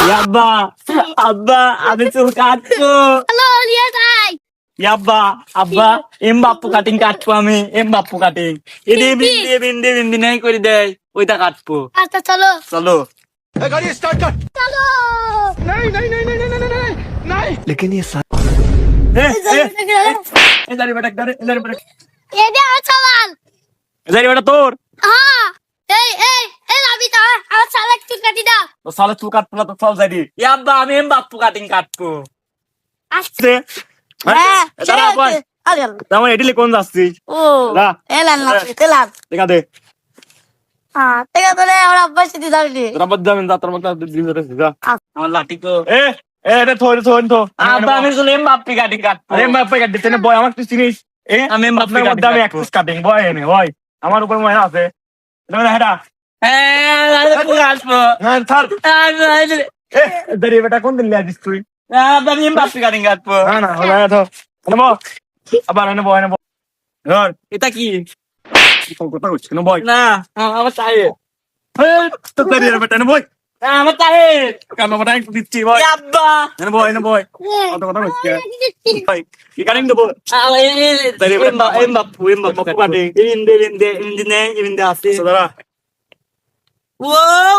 আব্বা আব্বা আমি চুল কাটবো হ্যালো লিয়ে যাই আব্বা আব্বা এম বাপ্পু কাটিং কাটবো আমি এম বাপ্পু কাটিং এদি বিন্দি নাই করে দেয় ওইটা কাটবো আচ্ছা চলো চলো गाड़ी स्टार्ट कर। চলো नहीं नहीं नहीं नहीं नहीं नहीं नहीं नहीं लेकिन ये এ জারি বেটা এটা চালান জারি বেটা তোর হ্যাঁ এই রাবি তা আমার চালা একটু কাটি দাও তো সালে চুল কাটবো না তো চল যাই দি আব্বা আমি এম বাপ্পু কাটিং কাটবো আচ্ছা হ্যাঁ দাঁড়া বল আরে তেমন এডিলে কোন যাচ্ছি ও না এলান না এলান দেখা দে হ্যাঁ ঠিক আছে রে ওরা বসে দি দাঁড়িয়ে তোরা বাদ যাবেন যা তোর মতো দিন ধরে যা আমার লাঠি তো এটা থো আব্বা আমি চলে এম বাপ্পি কাটিং কাটবো এম বাপ্পি কাটিং তেনে বয় আমার তুই চিনিস আমি এম বাপ্পি কাটিং আমি এক কাটিং বয় এনে বয় আমার উপর ময়না আছে এটা হেডা আমি কাটবো না থার দাঁড়িয়ে বেটা কোন দিন লিয়া দিস তুই আমি এম বাপ্পি কাটিং কাটবো না না হলো তো নেবো আবার নেবো ধর এটা কি কথা হচ্ছে না বয় না আমার চাই তো দাঁড়িয়ে বেটা নেবো আমার চাই কেন বেটা একটু দিচ্ছি বয় আব্বা নেবো কত কথা হচ্ছে ভাই কি কাটিং দেবো দাঁড়িয়ে বেটা এম বাপ্পু কাটিং ইন্দে আছে দাঁড়া ও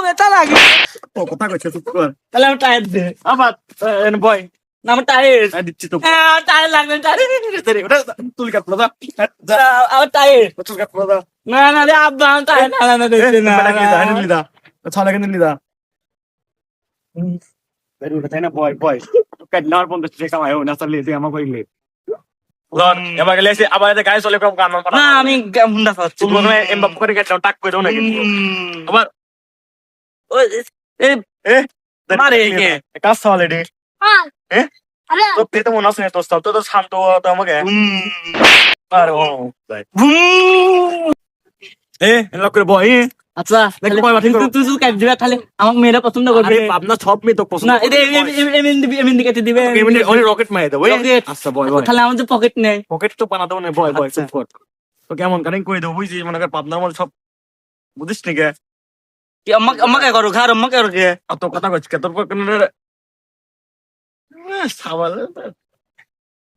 বেটা লাগে ও কথা কইছে চুপ কর তাহলে আমি টায়ার দে আবার এন বয় না আমি টায়ার দিচ্ছি তো হ্যাঁ টায়ার লাগবে টায়ার ওটা তুল কাট দাদা আমার টায়ার তুল কাট দাদা না রে আব্বা টায়ার না দেখতে না বেটা কি দাঁড়ানি লিদা ছালা কেন লিদা বেরু কথা না বয় কাট নার বন্ধ থেকে কামায় না চলে তুই আমাকে কইলে লন এবার গেলে এসে আবার গায়ে চলে কম গান না আমি হুন্ডা চাচ্ছি মনে হয় এমবাপ করে কাটলাম টাক করে দাও না কিন্তু আবার মারে কে কাজ সওয়ালে রে হ্যাঁ আরে তো পেতে মনে আছে তো সব তো শান্ত তো আমাকে আরে ও লক করে বয় আচ্ছা তুই তুই কাট দিবা খালি আমাকে মেয়েরা পছন্দ করবে আপনার সব মেয়ে তো পছন্দ না এমনি কেটে দিবে এমনি ওই রকেট মারে দাও আচ্ছা বয় খালি আমার যে পকেট নেই পকেট তো বানাতে না বয় চুপ কর তো কেমন কাটিং করে দেবো বুঝছিস মনে কর পাবনার মধ্যে সব বুঝিস নি কে আমাকে করো ঘর আমাকে করো কে অত কথা কইছ কে তোর কোন সাবাল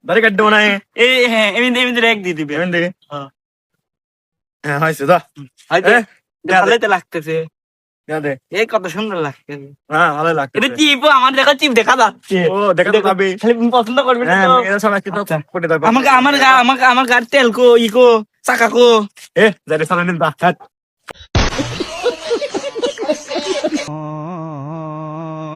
দাড়ি কাট দেবো না হ্যাঁ এমনি রেক দিয়ে দিবে এমনি হ্যাঁ হয়েছে দা ভালোই তো লাগতেছে এই কত সুন্দর লাগতেছে হ্যাঁ ভালো লাগছে এটা চিপ আমার দেখা চিপ দেখা যাচ্ছে ও দেখা যাবে খালি পছন্দ করবে না আমাকে আমার গাড়ি তেল কো ইকো চাকা কো যারে চালানেন দা